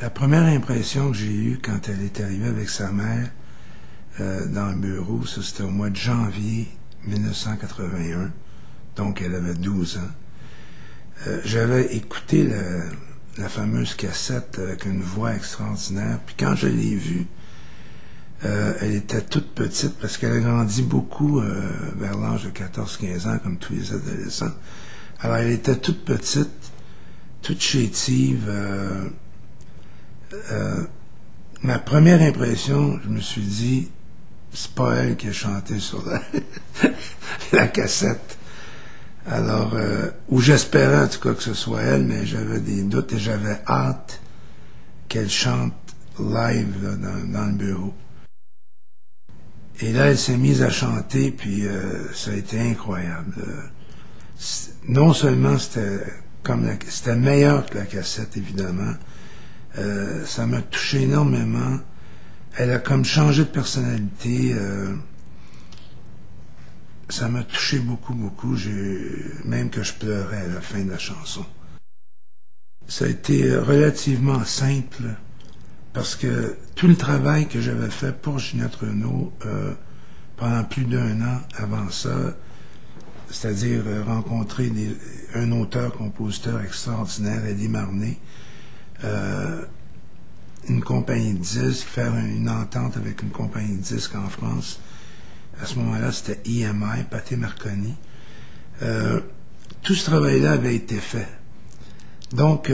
La première impression que j'ai eue quand elle est arrivée avec sa mère dans le bureau, ça c'était au mois de janvier 1981, donc elle avait 12 ans. J'avais écouté la fameuse cassette avec une voix extraordinaire, puis quand je l'ai vue, elle était toute petite parce qu'elle a grandi beaucoup vers l'âge de 14-15 ans, comme tous les adolescents. Alors elle était toute petite, toute chétive. Ma première impression, je me suis dit, c'est pas elle qui a chanté sur la cassette. Alors, ou j'espérais en tout cas que ce soit elle, mais j'avais des doutes et j'avais hâte qu'elle chante live là, dans le bureau. Et là, elle s'est mise à chanter, puis ça a été incroyable. Non seulement c'était meilleur que la cassette, évidemment, ça m'a touché énormément. Elle a comme changé de personnalité. Ça m'a touché beaucoup, beaucoup. Même que je pleurais à la fin de la chanson. Ça a été relativement simple parce que tout le travail que j'avais fait pour Ginette Renault pendant plus d'1 an avant ça, c'est-à-dire rencontrer un auteur-compositeur extraordinaire, Eddie Marnay, une compagnie de disques, faire une entente avec une compagnie de disques en France. À ce moment-là, c'était EMI, Pathé Marconi. Tout ce travail-là avait été fait. Donc,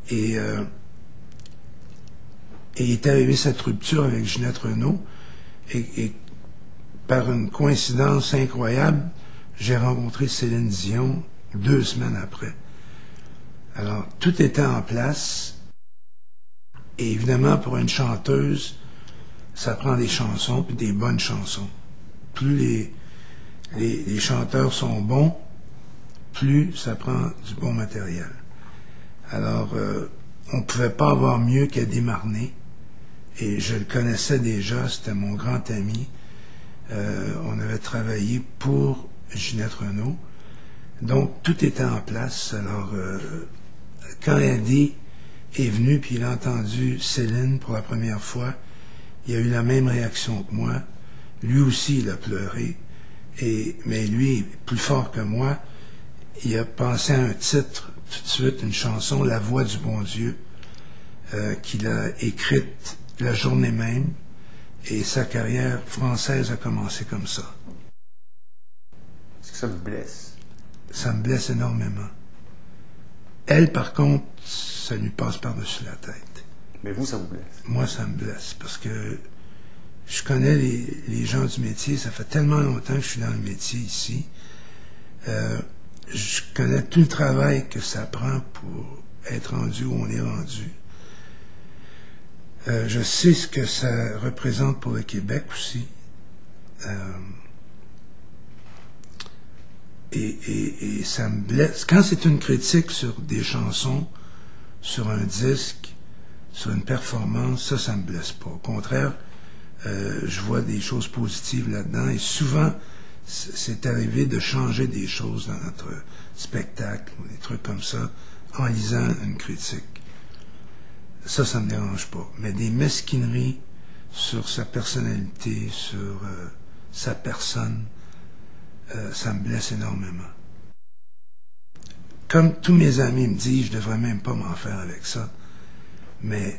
et est arrivée cette rupture avec Ginette Renault, et par une coïncidence incroyable, j'ai rencontré Céline Dion 2 semaines après. Alors, tout était en place. Et évidemment, pour une chanteuse, ça prend des chansons, puis des bonnes chansons. Plus les chanteurs sont bons, plus ça prend du bon matériel. Alors, on ne pouvait pas avoir mieux qu'Eddie Marnay, et je le connaissais déjà, c'était mon grand ami. On avait travaillé pour Ginette Renault, donc tout était en place. Alors, quand Eddie est venu, puis il a entendu Céline pour la première fois, il a eu la même réaction que moi. Lui aussi, il a pleuré, mais lui, plus fort que moi, il a pensé à un titre, tout de suite, une chanson, La Voix du bon Dieu, qu'il a écrite la journée même, et sa carrière française a commencé comme ça. Est-ce que ça vous blesse? Ça me blesse énormément. Elle, par contre, ça lui passe par-dessus la tête. Mais vous, ça vous blesse? Moi, ça me blesse, parce que je connais les gens du métier, ça fait tellement longtemps que je suis dans le métier ici. Je connais tout le travail que ça prend pour être rendu où on est rendu. Je sais ce que ça représente pour le Québec aussi. Et ça me blesse. Quand c'est une critique sur des chansons, sur un disque, sur une performance, ça me blesse pas. Au contraire, je vois des choses positives là-dedans, et souvent, c'est arrivé de changer des choses dans notre spectacle, ou des trucs comme ça, en lisant une critique. Ça me dérange pas. Mais des mesquineries sur sa personnalité, sur sa personne, ça me blesse énormément. Comme tous mes amis me disent, je devrais même pas m'en faire avec ça. Mais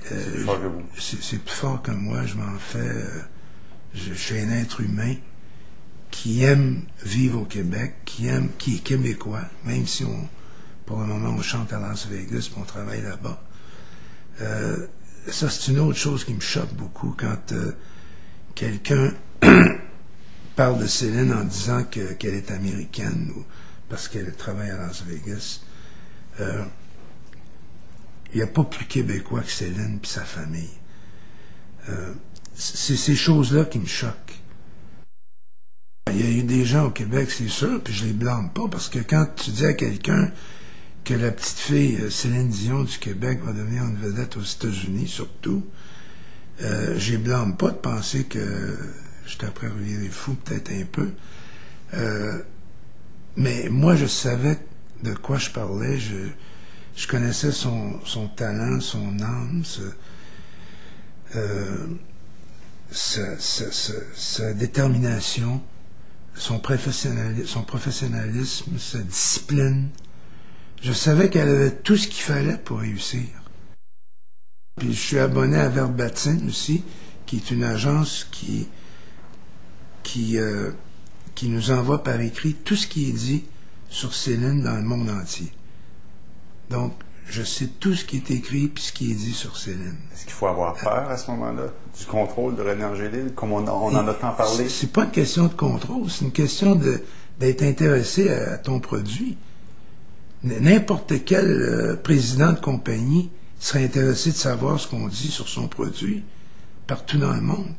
c'est plus fort que moi, je m'en fais. Je suis un être humain qui aime vivre au Québec, qui est québécois, même si pour le moment on chante à Las Vegas et on travaille là-bas. Ça, c'est une autre chose qui me choque beaucoup quand quelqu'un parle de Céline en disant qu'elle est américaine ou parce qu'elle travaille à Las Vegas. Il n'y a pas plus québécois que Céline et sa famille. C'est ces choses-là qui me choquent. Il y a eu des gens au Québec, c'est sûr, puis je les blâme pas, parce que quand tu dis à quelqu'un que la petite fille Céline Dion du Québec va devenir une vedette aux États-Unis, surtout, je les blâme pas de penser que j'étais après revirer fou, peut-être un peu. Mais moi, je savais de quoi je parlais. Je connaissais son talent, son âme, sa détermination, son professionnalisme, sa discipline. Je savais qu'elle avait tout ce qu'il fallait pour réussir. Puis je suis abonné à Verbatim aussi, qui est une agence qui nous envoie par écrit tout ce qui est dit sur Céline dans le monde entier. Donc, je sais tout ce qui est écrit puis ce qui est dit sur Céline. Est-ce qu'il faut avoir peur à ce moment-là du contrôle de René Angélil, comme on en a tant parlé? C'est pas une question de contrôle, c'est une question d'être intéressé à ton produit. N'importe quel président de compagnie serait intéressé de savoir ce qu'on dit sur son produit partout dans le monde.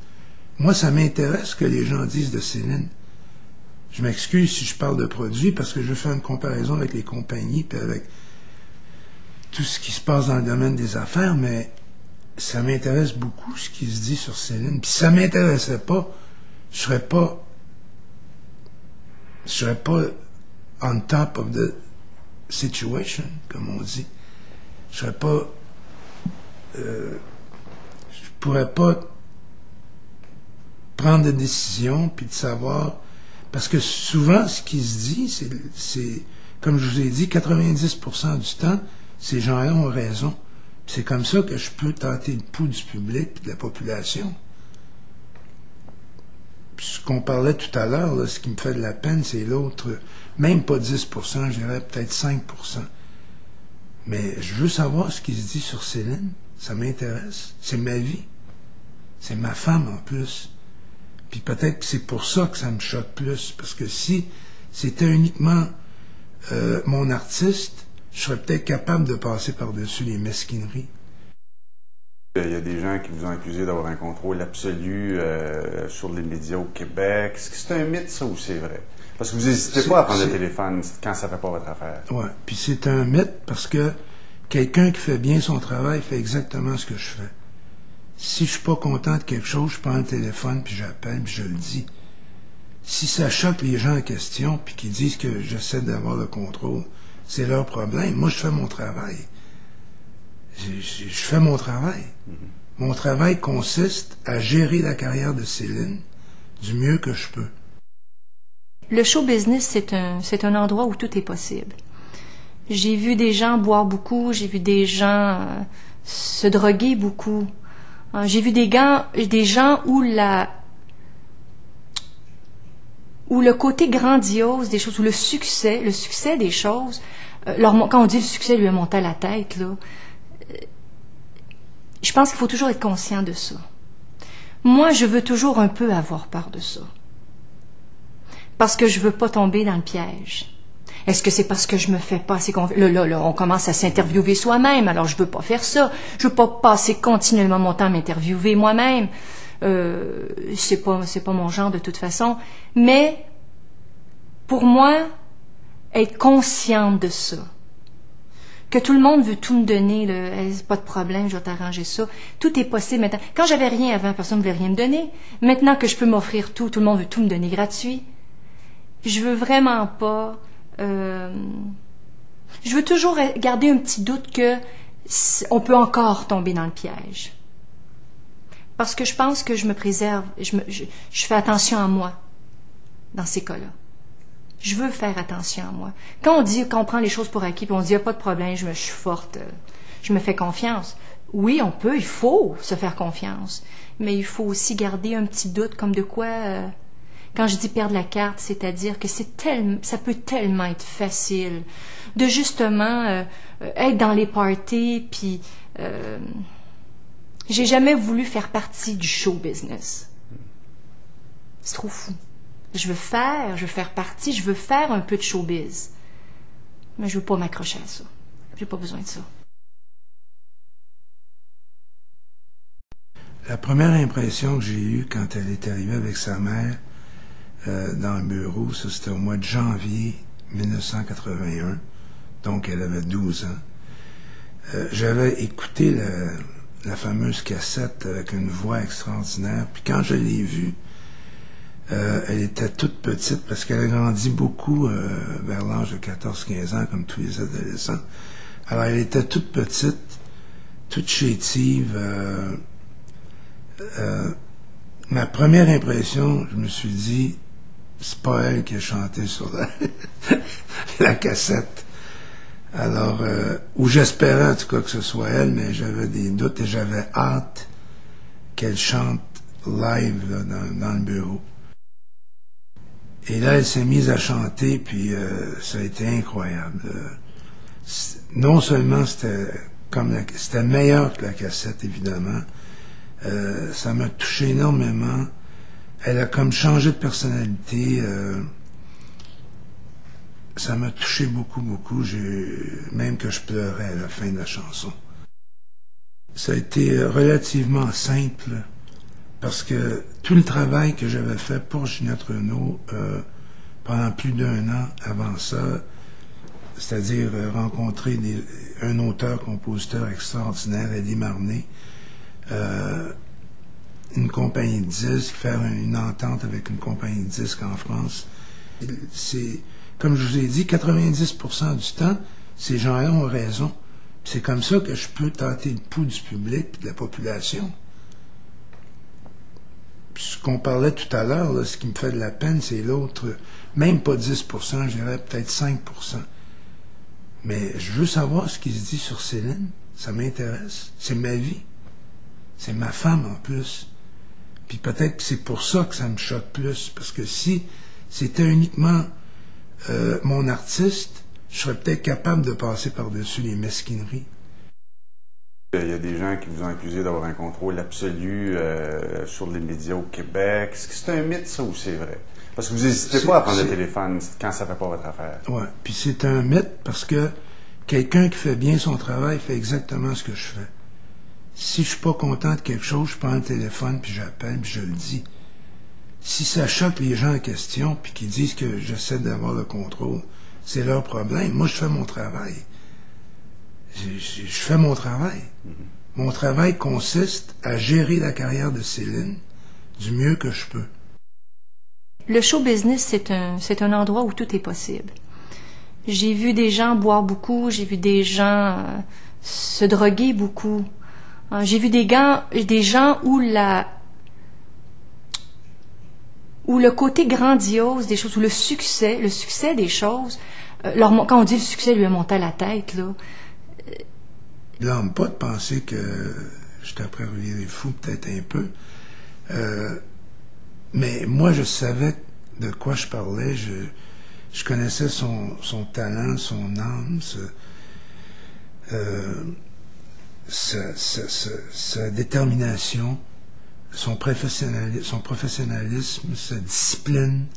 Moi, ça m'intéresse ce que les gens disent de Céline. Je m'excuse si je parle de produits parce que je fais une comparaison avec les compagnies puis avec tout ce qui se passe dans le domaine des affaires, mais ça m'intéresse beaucoup ce qui se dit sur Céline. Puis si ça m'intéressait pas, je serais pas on top of the situation, comme on dit. Je pourrais pas prendre des décisions puis de savoir, parce que souvent ce qui se dit, c'est comme je vous ai dit, 90% du temps, ces gens-là ont raison. C'est comme ça que je peux tenter le pouls du public et de la population. Puis ce qu'on parlait tout à l'heure, là, ce qui me fait de la peine, c'est l'autre, même pas 10%, je dirais peut-être 5%. Mais je veux savoir ce qui se dit sur Céline. Ça m'intéresse. C'est ma vie. C'est ma femme en plus. Puis peut-être que c'est pour ça que ça me choque plus. Parce que si c'était uniquement mon artiste, je serais peut-être capable de passer par-dessus les mesquineries. Il y a des gens qui vous ont accusé d'avoir un contrôle absolu sur les médias au Québec. Est-ce que c'est un mythe, ça, ou c'est vrai? Parce que vous n'hésitez pas à prendre le téléphone quand ça ne fait pas votre affaire. Oui, puis c'est un mythe parce que quelqu'un qui fait bien son travail fait exactement ce que je fais. Si je suis pas content de quelque chose, je prends le téléphone, puis j'appelle, puis je le dis. Si ça choque les gens en question, puis qu'ils disent que j'essaie d'avoir le contrôle, c'est leur problème. Moi, je fais mon travail. Je fais mon travail. Mon travail consiste à gérer la carrière de Céline du mieux que je peux. Le show business, c'est un endroit où tout est possible. J'ai vu des gens boire beaucoup, j'ai vu des gens se droguer beaucoup. J'ai vu des gens où le côté grandiose des choses, où le succès des choses, quand on dit le succès lui a monté à la tête, là, je pense qu'il faut toujours être conscient de ça. Moi, je veux toujours un peu avoir peur de ça. Parce que je veux pas tomber dans le piège. Est-ce que c'est parce que je me fais pas assez confiance? Là, on commence à s'interviewer soi-même, alors je veux pas faire ça. Je veux pas passer continuellement mon temps à m'interviewer moi-même. C'est pas mon genre de toute façon. Mais, pour moi, être consciente de ça. Que tout le monde veut tout me donner, pas de problème, je vais t'arranger ça. Tout est possible maintenant. Quand j'avais rien avant, personne ne voulait rien me donner. Maintenant que je peux m'offrir tout, tout le monde veut tout me donner gratuit. Je veux vraiment pas... je veux toujours garder un petit doute que on peut encore tomber dans le piège. Parce que je pense que je me préserve, je fais attention à moi dans ces cas-là. Je veux faire attention à moi. Quand on prend les choses pour acquis, puis on dit, il n'y a pas de problème, je suis forte, je me fais confiance. Oui, il faut se faire confiance. Mais il faut aussi garder un petit doute comme de quoi... quand je dis perdre la carte, c'est-à-dire que ça peut tellement être facile de justement être dans les parties, puis j'ai jamais voulu faire partie du show business. C'est trop fou. Je veux faire partie, je veux faire un peu de showbiz. Mais je veux pas m'accrocher à ça. J'ai pas besoin de ça. La première impression que j'ai eue quand elle est arrivée avec sa mère dans le bureau, ça c'était au mois de janvier 1981, donc elle avait 12 ans. J'avais écouté la fameuse cassette avec une voix extraordinaire, puis quand je l'ai vue, elle était toute petite parce qu'elle a grandi beaucoup vers l'âge de 14-15 ans, comme tous les adolescents. Alors, elle était toute petite, toute chétive. Ma première impression, je me suis dit, c'est pas elle qui a chanté sur la cassette. Alors, ou j'espérais en tout cas que ce soit elle, mais j'avais des doutes et j'avais hâte qu'elle chante live là, dans le bureau. Et là, elle s'est mise à chanter, puis ça a été incroyable. Non seulement c'était meilleur que la cassette, évidemment, ça m'a touché énormément. Elle a comme changé de personnalité. Ça m'a touché beaucoup, beaucoup. Même que je pleurais à la fin de la chanson. Ça a été relativement simple parce que tout le travail que j'avais fait pour Ginette Renault pendant plus d'1 an avant ça, c'est-à-dire rencontrer un auteur-compositeur extraordinaire, Eddie Marnay, une compagnie de disques, faire une entente avec une compagnie de disques en France. C'est, comme je vous ai dit, 90% du temps, ces gens-là ont raison. C'est comme ça que je peux tâter le pouls du public et de la population. Puis ce qu'on parlait tout à l'heure, là, ce qui me fait de la peine, c'est l'autre, même pas 10%, je dirais peut-être 5%. Mais je veux savoir ce qui se dit sur Céline. Ça m'intéresse. C'est ma vie. C'est ma femme en plus. Puis peut-être que c'est pour ça que ça me choque plus. Parce que si c'était uniquement mon artiste, je serais peut-être capable de passer par-dessus les mesquineries. Il y a des gens qui vous ont accusé d'avoir un contrôle absolu sur les médias au Québec. Est-ce que c'est un mythe, ça, ou c'est vrai? Parce que vous n'hésitez pas à prendre le téléphone quand ça ne fait pas votre affaire. Oui, puis c'est un mythe parce que quelqu'un qui fait bien son travail fait exactement ce que je fais. Si je suis pas content de quelque chose, je prends le téléphone, puis j'appelle, puis je le dis. Si ça choque les gens en question, puis qu'ils disent que j'essaie d'avoir le contrôle, c'est leur problème. Moi, je fais mon travail. Je fais mon travail. Mon travail consiste à gérer la carrière de Céline du mieux que je peux. Le show business, c'est un endroit où tout est possible. J'ai vu des gens boire beaucoup, j'ai vu des gens se droguer beaucoup. J'ai vu des gens où le côté grandiose des choses, où le succès des choses, quand on dit le succès lui a monté à la tête, là. Blâme pas de penser que j'étais après revirer fou, peut-être un peu. Mais moi, je savais de quoi je parlais. Je connaissais son talent, son âme, sa détermination, son professionnalisme, sa discipline.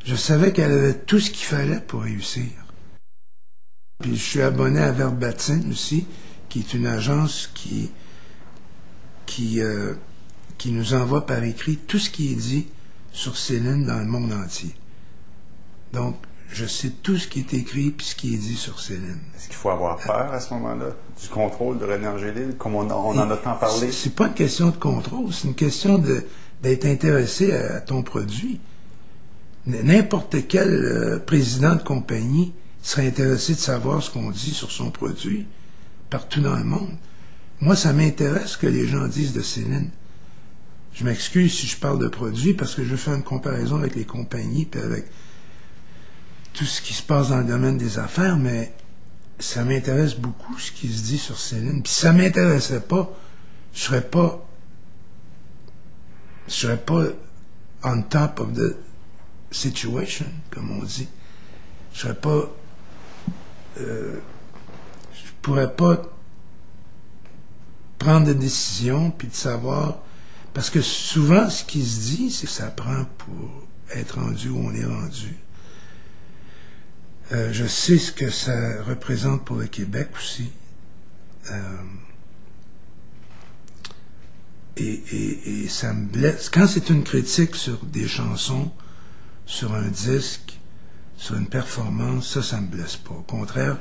Je savais qu'elle avait tout ce qu'il fallait pour réussir. Puis je suis abonné à Verbatim aussi, qui est une agence qui nous envoie par écrit tout ce qui est dit sur Céline dans le monde entier. Donc, je sais tout ce qui est écrit puis ce qui est dit sur Céline. Est-ce qu'il faut avoir peur à ce moment-là du contrôle de René Angélil, comme on en a tant parlé? C'est pas une question de contrôle, c'est une question d'être intéressé à ton produit. N'importe quel président de compagnie serait intéressé de savoir ce qu'on dit sur son produit partout dans le monde. Moi, ça m'intéresse ce que les gens disent de Céline. Je m'excuse si je parle de produits parce que je fais une comparaison avec les compagnies puis avec tout ce qui se passe dans le domaine des affaires, mais ça m'intéresse beaucoup ce qui se dit sur Céline. Puis si ça m'intéressait pas, je serais pas on top of the situation, comme on dit. Je serais pas je pourrais pas prendre des décisions puis de savoir, parce que souvent ce qui se dit, c'est que ça prend pour être rendu où on est rendu. Je sais ce que ça représente pour le Québec aussi. Et ça me blesse. Quand c'est une critique sur des chansons, sur un disque, sur une performance, ça me blesse pas. Au contraire,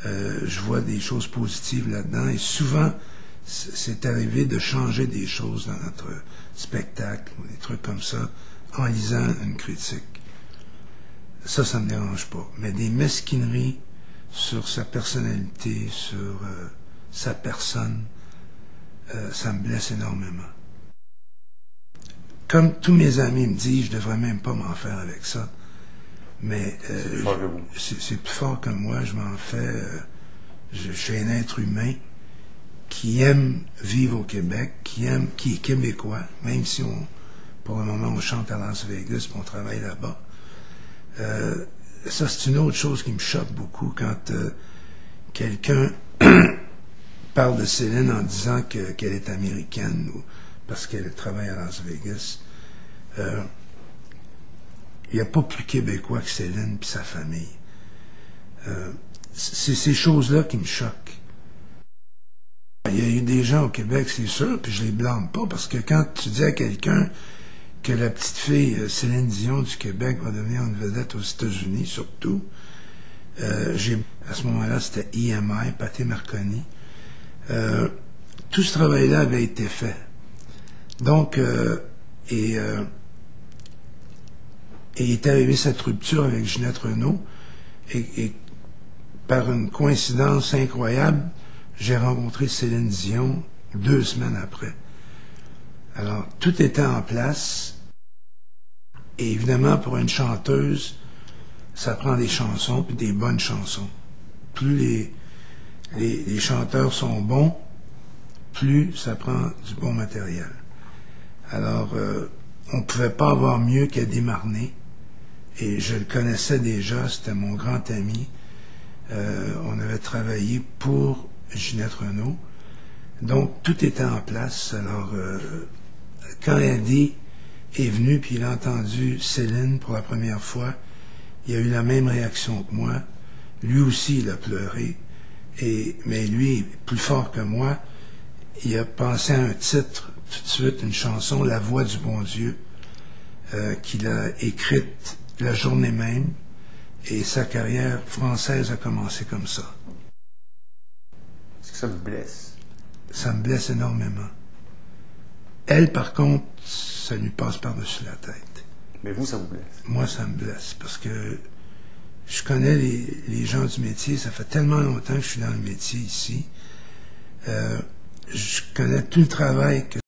je vois des choses positives là-dedans. Et souvent, c'est arrivé de changer des choses dans notre spectacle, ou des trucs comme ça, en lisant une critique. Ça me dérange pas. Mais des mesquineries sur sa personnalité, sur sa personne, ça me blesse énormément. Comme tous mes amis me disent, je devrais même pas m'en faire avec ça. Mais c'est plus fort que moi, je m'en fais. Je suis un être humain qui aime vivre au Québec, qui est québécois, même si pour le moment on chante à Las Vegas et on travaille là-bas. Ça, c'est une autre chose qui me choque beaucoup quand quelqu'un parle de Céline en disant qu'elle est américaine ou parce qu'elle travaille à Las Vegas. Il n'y a pas plus québécois que Céline et sa famille. C'est ces choses-là qui me choquent. Il y a eu des gens au Québec, c'est sûr, puis je les blâme pas, parce que quand tu dis à quelqu'un que la petite fille Céline Dion du Québec va devenir une vedette aux États-Unis, surtout, à ce moment-là, c'était EMI, Patti Marconi. Tout ce travail-là avait été fait. Donc, et est arrivée cette rupture avec Ginette Renault, et par une coïncidence incroyable, j'ai rencontré Céline Dion 2 semaines après. Alors, tout était en place, et évidemment, pour une chanteuse, ça prend des chansons, puis des bonnes chansons. Plus les chanteurs sont bons, plus ça prend du bon matériel. Alors, on ne pouvait pas avoir mieux qu'Eddie Marnay, et je le connaissais déjà, c'était mon grand ami. On avait travaillé pour Ginette Renault, donc tout était en place. Alors, quand Eddie est venu, puis il a entendu Céline pour la première fois, il a eu la même réaction que moi. Lui aussi, il a pleuré, mais lui, plus fort que moi, il a pensé à un titre, tout de suite, une chanson, La Voix du bon Dieu, qu'il a écrite la journée même, et sa carrière française a commencé comme ça. Est-ce que ça vous blesse? Ça me blesse énormément. Elle, par contre, ça lui passe par-dessus la tête. Mais vous, ça vous blesse? Moi, ça me blesse, parce que je connais les gens du métier, ça fait tellement longtemps que je suis dans le métier ici. Je connais tout le travail que